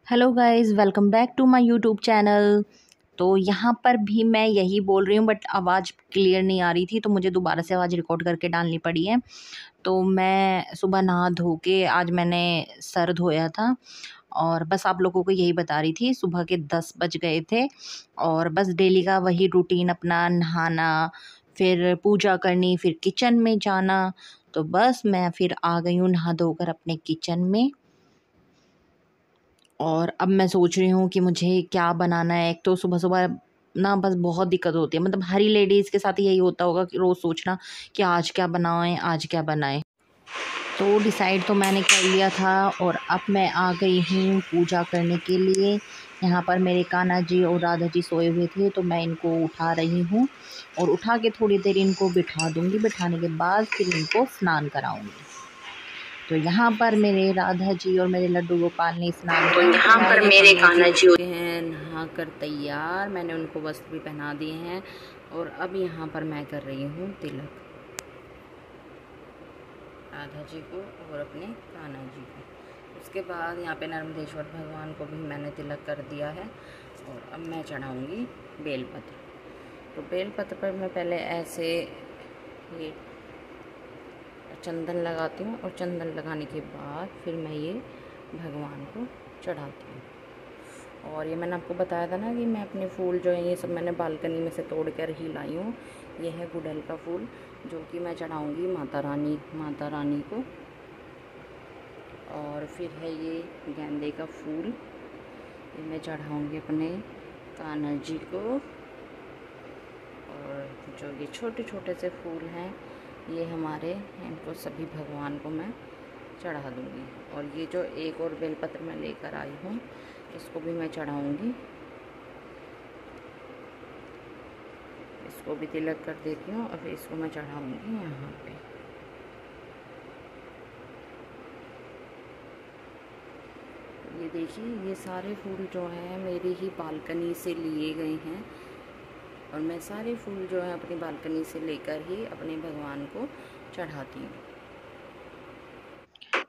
Hello guys, welcome back to my YouTube channel. तो यहाँ पर भी मैं यही बोल रही हूँ बट आवाज़ क्लियर नहीं आ रही थी, तो मुझे दोबारा से आवाज़ रिकॉर्ड करके डालनी पड़ी है। तो मैं सुबह नहा धो के आज मैंने सर धोया था और बस आप लोगों को यही बता रही थी। सुबह के 10 बज गए थे और बस डेली का वही रूटीन अपना, नहाना, फिर पूजा करनी, फिर किचन में जाना। तो बस मैं फिर आ गई हूँ नहा धोकर अपने किचन में। और अब मैं सोच रही हूँ कि मुझे क्या बनाना है। एक तो सुबह-सुबह ना बस बहुत दिक्कत होती है, मतलब हर ही लेडीज़ के साथ यही होता होगा कि रोज़ सोचना कि आज क्या बनाएँ, आज क्या बनाएँ। तो डिसाइड तो मैंने कर लिया था और अब मैं आ गई हूँ पूजा करने के लिए। यहाँ पर मेरे कान्हा जी और राधा जी सोए हुए थे, तो मैं इनको उठा रही हूँ और उठा के थोड़ी देर इनको बिठा दूँगी। बिठाने के बाद फिर इनको स्नान कराऊँगी। तो यहाँ पर मेरे राधा जी और मेरे लड्डू गोपाल ने स्नान तो कर यहाँ लिया पर है। मेरे कान्हा जी हो गए हैं नहा कर तैयार। मैंने उनको वस्त्र भी पहना दिए हैं और अब यहाँ पर मैं कर रही हूँ तिलक राधा जी को और अपने कान्हा जी को। उसके बाद यहाँ पे नर्मदेश्वर भगवान को भी मैंने तिलक कर दिया है और अब मैं चढ़ाऊँगी बेलपत्र। तो बेलपत्र पर मैं पहले ऐसे ये चंदन लगाती हूँ और चंदन लगाने के बाद फिर मैं ये भगवान को चढ़ाती हूँ। और ये मैंने आपको बताया था ना कि मैं अपने फूल जो है ये सब मैंने बालकनी में से तोड़ कर ही लाई हूँ। ये है गुड़हल का फूल जो कि मैं चढ़ाऊँगी माता रानी को। और फिर है ये गेंदे का फूल, ये मैं चढ़ाऊँगी अपने कान्हा जी को। और जो ये छोटे छोटे से फूल हैं ये हमारे, इनको सभी भगवान को मैं चढ़ा दूँगी। और ये जो एक और बेलपत्र मैं लेकर आई हूँ इसको भी मैं चढ़ाऊँगी, इसको भी तिलक कर देती हूँ और फिर इसको मैं चढ़ाऊँगी यहाँ पे। ये देखिए ये सारे फूल जो हैं मेरी ही बालकनी से लिए गए हैं और मैं सारे फूल जो है अपनी बालकनी से लेकर ही अपने भगवान को चढ़ाती हूँ।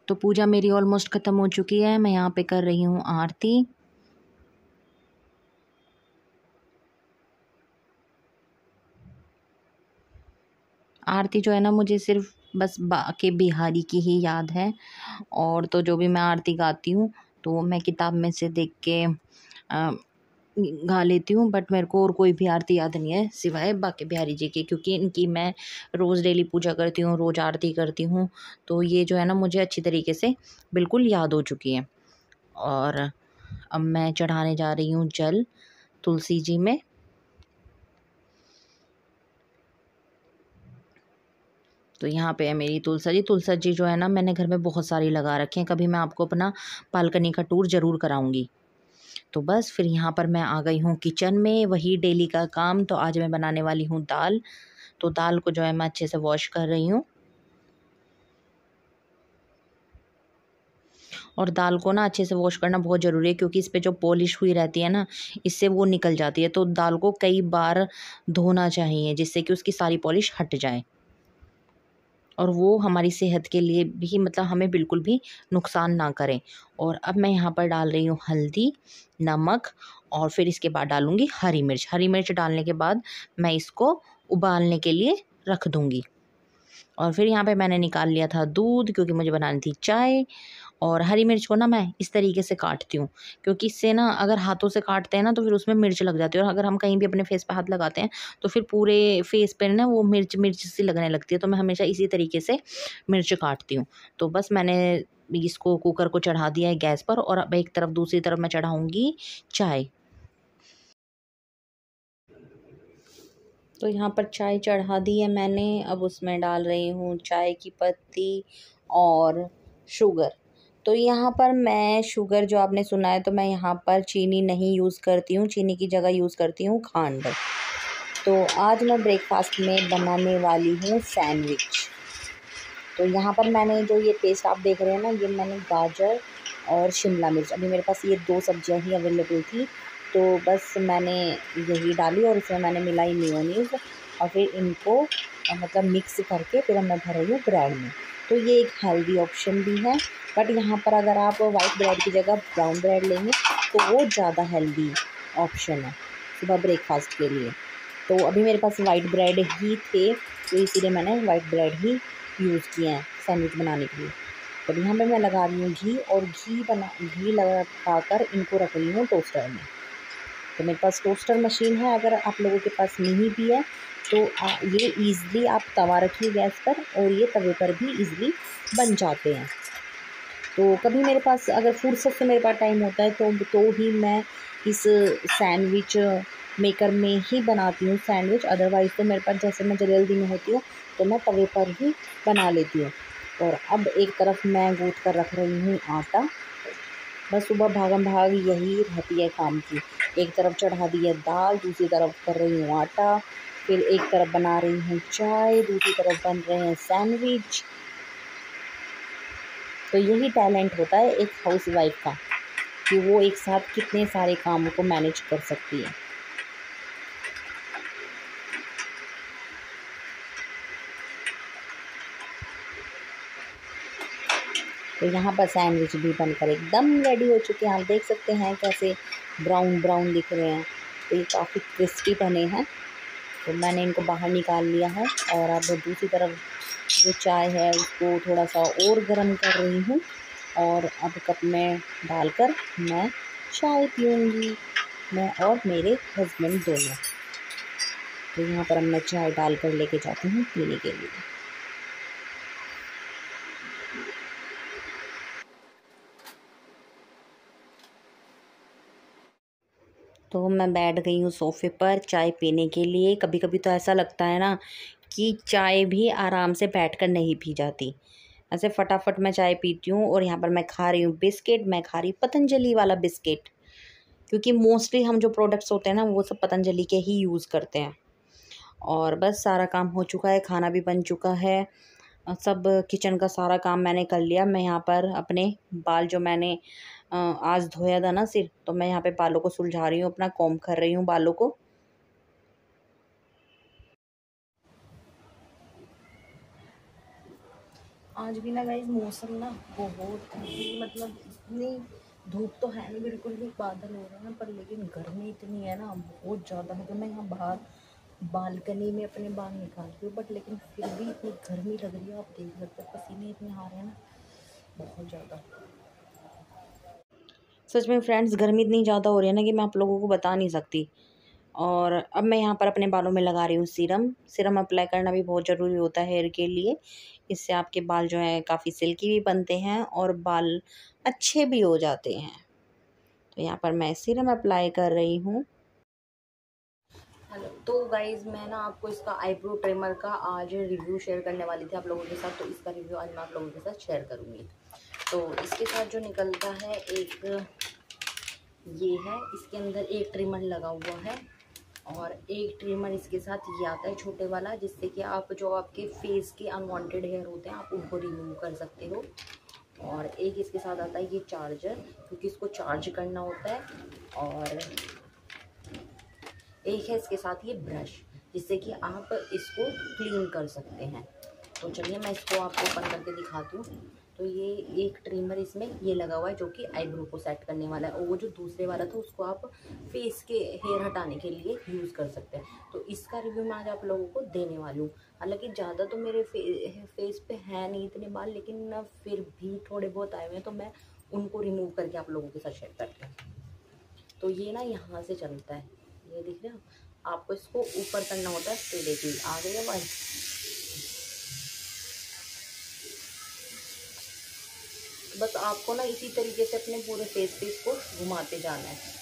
तो पूजा मेरी ऑलमोस्ट ख़त्म हो चुकी है। मैं यहाँ पे कर रही हूँ आरती। आरती जो है ना, मुझे सिर्फ बस बाके बिहारी की ही याद है। और तो जो भी मैं आरती गाती हूँ तो मैं किताब में से देख के गा लेती हूँ, बट मेरे को और कोई भी आरती याद नहीं है सिवाय बाके बिहारी जी की, क्योंकि इनकी मैं रोज़ डेली पूजा करती हूँ, रोज़ आरती करती हूँ। तो ये जो है ना मुझे अच्छी तरीके से बिल्कुल याद हो चुकी है। और अब मैं चढ़ाने जा रही हूँ जल तुलसी जी में। तो यहाँ पे है मेरी तुलसा जी। तुलसा जी जो है ना मैंने घर में बहुत सारी लगा रखे हैं, कभी मैं आपको अपना बालकनी का टूर ज़रूर कराऊंगी। तो बस फिर यहाँ पर मैं आ गई हूँ किचन में, वही डेली का काम। तो आज मैं बनाने वाली हूँ दाल। तो दाल को जो है मैं अच्छे से वॉश कर रही हूँ और दाल को ना अच्छे से वॉश करना बहुत ज़रूरी है, क्योंकि इस पे जो पॉलिश हुई रहती है ना इससे वो निकल जाती है। तो दाल को कई बार धोना चाहिए जिससे कि उसकी सारी पॉलिश हट जाए और वो हमारी सेहत के लिए भी, मतलब हमें बिल्कुल भी नुकसान ना करें। और अब मैं यहाँ पर डाल रही हूँ हल्दी, नमक और फिर इसके बाद डालूँगी हरी मिर्च। हरी मिर्च डालने के बाद मैं इसको उबालने के लिए रख दूँगी। और फिर यहाँ पे मैंने निकाल लिया था दूध, क्योंकि मुझे बनानी थी चाय। और हरी मिर्च को ना मैं इस तरीके से काटती हूँ, क्योंकि इससे ना अगर हाथों से काटते हैं ना तो फिर उसमें मिर्च लग जाती है, और अगर हम कहीं भी अपने फेस पे हाथ लगाते हैं तो फिर पूरे फेस पे ना वो मिर्च मिर्च सी लगने लगती है। तो मैं हमेशा इसी तरीके से मिर्च काटती हूँ। तो बस मैंने इसको कुकर को चढ़ा दिया है गैस पर, और अब एक तरफ दूसरी तरफ मैं चढ़ाऊँगी चाय। तो यहाँ पर चाय चढ़ा दी है मैंने। अब उसमें डाल रही हूँ चाय की पत्ती और शुगर। तो यहाँ पर मैं शुगर, जो आपने सुना है, तो मैं यहाँ पर चीनी नहीं यूज़ करती हूँ, चीनी की जगह यूज़ करती हूँ खंड। तो आज मैं ब्रेकफास्ट में बनाने वाली हूँ सैंडविच। तो यहाँ पर मैंने जो ये पेस्ट आप देख रहे हैं ना, ये मैंने गाजर और शिमला मिर्च, अभी मेरे पास ये 2 सब्जियाँ ही अवेलेबल थी, तो बस मैंने यही डाली और इसमें मैंने मिलाई मेयोनीज़ और फिर इनको मतलब मिक्स करके फिर मैं भर रही हूँ ब्रेड में। तो ये एक हेल्दी ऑप्शन भी है। बट यहाँ पर अगर आप वाइट ब्रेड की जगह ब्राउन ब्रेड लेंगे तो वो ज़्यादा हेल्दी ऑप्शन है सुबह ब्रेकफास्ट के लिए। तो अभी मेरे पास वाइट ब्रेड ही थे, तो इसीलिए मैंने वाइट ब्रेड ही यूज़ किए हैं सैंडविच बनाने के लिए। तो यहाँ पे मैं लगा रही हूँ घी, और घी लगा कर इनको रख रही हूँ टोस्टर में। तो मेरे पास टोस्टर मशीन है, अगर आप लोगों के पास नहीं भी है तो ये ईज़िली आप तवा रखिए गैस पर, और ये तवे पर भी ईज़िली बन जाते हैं। तो कभी मेरे पास अगर फुर्सत से मेरे पास टाइम होता है तो ही मैं इस सैंडविच मेकर में ही बनाती हूँ सैंडविच। अदरवाइज़ तो मेरे पास जैसे मैं जल्दी में होती हूँ तो मैं तवे पर ही बना लेती हूँ। और अब एक तरफ मैं गूँथ कर रख रही हूँ आटा। बस सुबह भागम भाग यही रहती है काम की। एक तरफ चढ़ा दी है दाल, दूसरी तरफ कर रही हूँ आटा, फिर एक तरफ बना रही हूँ चाय, दूसरी तरफ बन रहे हैं सैंडविच। तो यही टैलेंट होता है एक हाउसवाइफ का, कि वो एक साथ कितने सारे कामों को मैनेज कर सकती है। तो यहाँ पर सैंडविच भी बनकर एकदम रेडी हो चुके हैं। आप देख सकते हैं कैसे ब्राउन ब्राउन दिख रहे हैं। तो ये काफ़ी क्रिस्पी बने हैं। तो मैंने इनको बाहर निकाल लिया है, और अब दूसरी तरफ जो चाय है उसको थोड़ा सा और गर्म कर रही हूँ, और अब कप में डालकर मैं चाय पीऊँगी, मैं और मेरे हस्बैंड दोनों। तो यहाँ पर अब मैं चाय डालकर लेके जाती हूँ पीने के लिए। तो मैं बैठ गई हूँ सोफ़े पर चाय पीने के लिए। कभी कभी तो ऐसा लगता है ना कि चाय भी आराम से बैठकर नहीं पी जाती। ऐसे फटाफट मैं चाय पीती हूँ, और यहाँ पर मैं खा रही हूँ बिस्किट। मैं खा रही हूँ पतंजलि वाला बिस्किट, क्योंकि मोस्टली हम जो प्रोडक्ट्स होते हैं ना वो सब पतंजलि के ही यूज़ करते हैं। और बस सारा काम हो चुका है, खाना भी बन चुका है, सब किचन का सारा काम मैंने कर लिया। मैं यहाँ पर अपने बाल जो मैंने आज धोया था ना सिर, तो मैं यहाँ पे बालों को सुलझा रही हूँ, अपना कॉम्ब कर रही हूँ बालों को। आज भी ना गाइस मौसम ना बहुत ही, मतलब इतनी धूप तो है नहीं बिल्कुल भी, बादल हो रहे हैं ना, पर लेकिन गर्मी इतनी है ना बहुत ज़्यादा है। तो मैं यहाँ बाहर बालकनी में अपने बाल निकाल रही हूँ, बट लेकिन फिर भी इतनी गर्मी लग रही है। आप देख सकते हैं पसीने इतने आ रहे हैं ना, बहुत ज़्यादा। सच में फ्रेंड्स गर्मी इतनी ज़्यादा हो रही है ना कि मैं आप लोगों को बता नहीं सकती। और अब मैं यहाँ पर अपने बालों में लगा रही हूँ सीरम। सीरम अप्लाई करना भी बहुत ज़रूरी होता है हेयर के लिए। इससे आपके बाल जो हैं काफ़ी सिल्की भी बनते हैं, और बाल अच्छे भी हो जाते हैं। तो यहाँ पर मैं सीरम अप्लाई कर रही हूँ। हेलो, तो गाइज़ मैं ना आपको इसका आईब्रो ट्रिमर का आज रिव्यू शेयर करने वाली थी आप लोगों के साथ। तो इसका रिव्यू आज मैं आप लोगों के साथ शेयर करूँगी। तो इसके साथ जो निकलता है एक ये है, इसके अंदर एक ट्रिमर लगा हुआ है, और एक ट्रिमर इसके साथ ये आता है छोटे वाला, जिससे कि आप जो आपके फेस के अनवांटेड हेयर होते हैं आप उनको रिमूव कर सकते हो। और एक इसके साथ आता है ये चार्जर, क्योंकि इसको चार्ज करना होता है। और एक है इसके साथ ये ब्रश, जिससे कि आप इसको क्लीन कर सकते हैं। तो चलिए मैं इसको आपको ओपन करके दिखाती हूँ। तो ये एक ट्रिमर इसमें ये लगा हुआ है जो कि आईब्रो को सेट करने वाला है, और वो जो दूसरे वाला था उसको आप फेस के हेयर हटाने के लिए यूज़ कर सकते हैं। तो इसका रिव्यू मैं आज आप लोगों को देने वाली हूँ। हालांकि ज़्यादा तो मेरे फेस पे है नहीं इतने बाल, लेकिन फिर भी थोड़े बहुत आए हुए हैं, तो मैं उनको रिमूव करके आप लोगों के साथ शेयर करती हूँ। तो ये ना यहाँ से चलता है, ये दिख रहे हो, आपको इसको ऊपर करना होता है। तो देखिए आ गई आवाज़। बस आपको ना इसी तरीके से अपने पूरे फेस पे इसको घुमाते जाना है।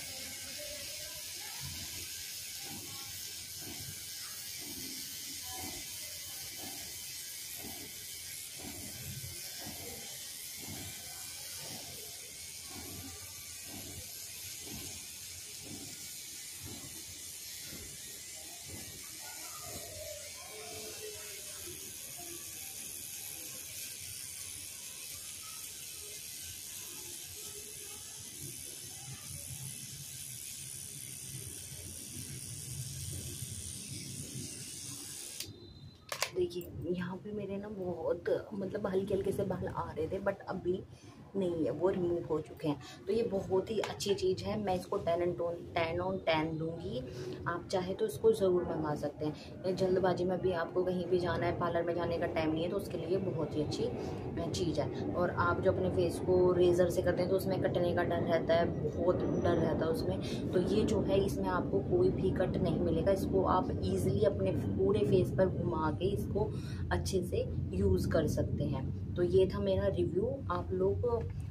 देखिए यहाँ पे मेरे ना बहुत मतलब हल्के हल्के से बाल आ रहे थे, बट अभी नहीं है, वो रिमूव हो चुके हैं। तो ये बहुत ही अच्छी चीज़ है, मैं इसको 10/10 दूंगी। आप चाहे तो इसको ज़रूर मंगा सकते हैं। जल्दबाजी में भी आपको कहीं भी जाना है, पार्लर में जाने का टाइम नहीं है, तो उसके लिए बहुत ही अच्छी चीज़ है। और आप जो अपने फेस को रेज़र से करते हैं तो उसमें कटने का डर रहता है, बहुत डर रहता है उसमें। तो ये जो है इसमें आपको कोई भी कट नहीं मिलेगा। इसको आप ईज़िली अपने पूरे फेस पर घुमा के इसको अच्छे से यूज़ कर सकते हैं। तो ये था मेरा रिव्यू। आप लोग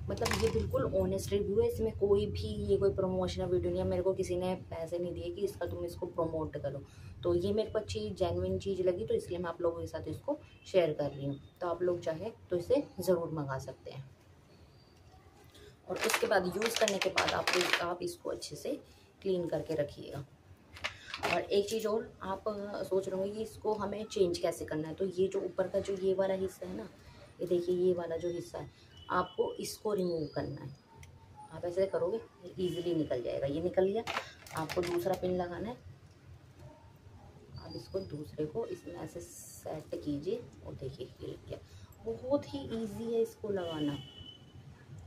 मतलब ये बिल्कुल ऑनेस्ट रिव्यू है, इसमें कोई भी ये कोई प्रमोशनल वीडियो नहीं है। मेरे को किसी ने पैसे नहीं दिए कि इसका तुम इसको प्रमोट करो। तो ये मेरे को अच्छी जेन्युइन चीज़ लगी, तो इसलिए मैं आप लोगों के साथ इसको शेयर कर रही हूँ। तो आप लोग चाहे तो इसे ज़रूर मंगा सकते हैं। और उसके बाद यूज़ करने के बाद आप इसको अच्छे से क्लीन करके रखिएगा। और एक चीज़ और, आप सोच रहे होंगे कि इसको हमें चेंज कैसे करना है। तो ये जो ऊपर का जो ये वाला हिस्सा है ना, ये देखिए ये वाला जो हिस्सा है, आपको इसको रिमूव करना है। आप ऐसे करोगे इजीली निकल जाएगा। ये निकल गया, आपको दूसरा पिन लगाना है। आप इसको दूसरे को इसमें ऐसे सेट कीजिए और देखिए ये लग गया। बहुत ही इजी है इसको लगाना।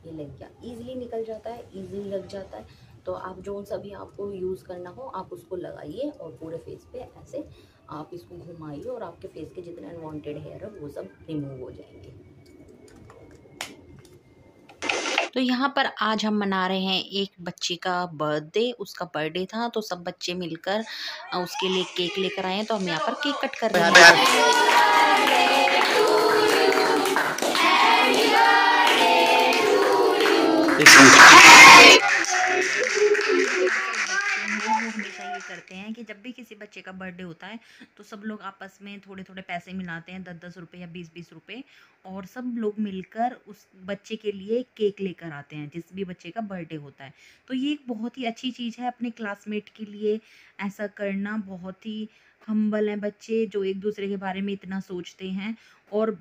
ये लग गया, इजीली निकल जाता है, इजीली लग जाता है। तो आप जो सा भी आपको यूज़ करना हो आप उसको लगाइए और पूरे फेस पे ऐसे आप इसको घुमाइए और आपके फेस के जितने अनवांटेड हेयर है वो सब रिमूव हो जाएंगे। तो यहाँ पर आज हम मना रहे हैं एक बच्चे का बर्थडे। उसका बर्थडे था तो सब बच्चे मिलकर उसके लिए केक लेकर आए हैं। तो हम यहाँ पर केक कट कर रहे हैं। हमेशा ये करते हैं कि जब भी किसी बच्चे का बर्थडे होता है तो सब लोग आपस में थोड़े थोड़े पैसे मिलाते हैं, 10-10 रुपये या 20-20 रुपये, और सब लोग मिलकर उस बच्चे के लिए केक लेकर आते हैं जिस भी बच्चे का बर्थडे होता है। तो ये एक बहुत ही अच्छी चीज़ है अपने क्लासमेट के लिए ऐसा करना। बहुत ही हम्बल हैं बच्चे जो एक दूसरे के बारे में इतना सोचते हैं। और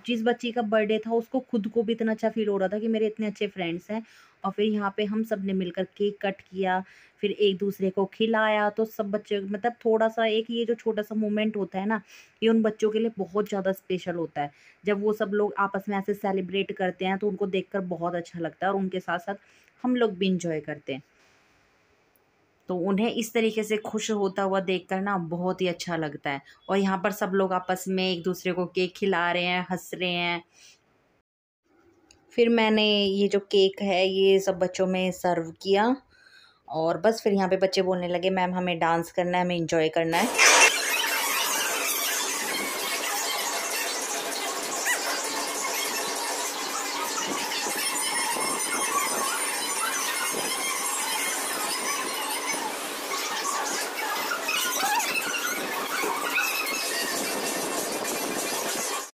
जिस बच्चे का बर्थडे था उसको खुद को भी इतना अच्छा फील हो रहा था कि मेरे इतने अच्छे फ्रेंड्स हैं। और फिर यहाँ पे हम सब ने मिलकर केक कट किया, फिर एक दूसरे को खिलाया। तो सब बच्चे मतलब थोड़ा सा एक ये जो छोटा सा मोमेंट होता है ना, ये उन बच्चों के लिए बहुत ज़्यादा स्पेशल होता है। जब वो सब लोग आपस में ऐसे सेलिब्रेट करते हैं तो उनको देखकर बहुत अच्छा लगता है और उनके साथ साथ हम लोग भी इंजॉय करते हैं। तो उन्हें इस तरीके से खुश होता हुआ देखकर ना बहुत ही अच्छा लगता है। और यहाँ पर सब लोग आपस में एक दूसरे को केक खिला रहे हैं, हंस रहे हैं। फिर मैंने ये जो केक है ये सब बच्चों में सर्व किया और बस फिर यहाँ पे बच्चे बोलने लगे मैम हमें डांस करना है, हमें इंजॉय करना है।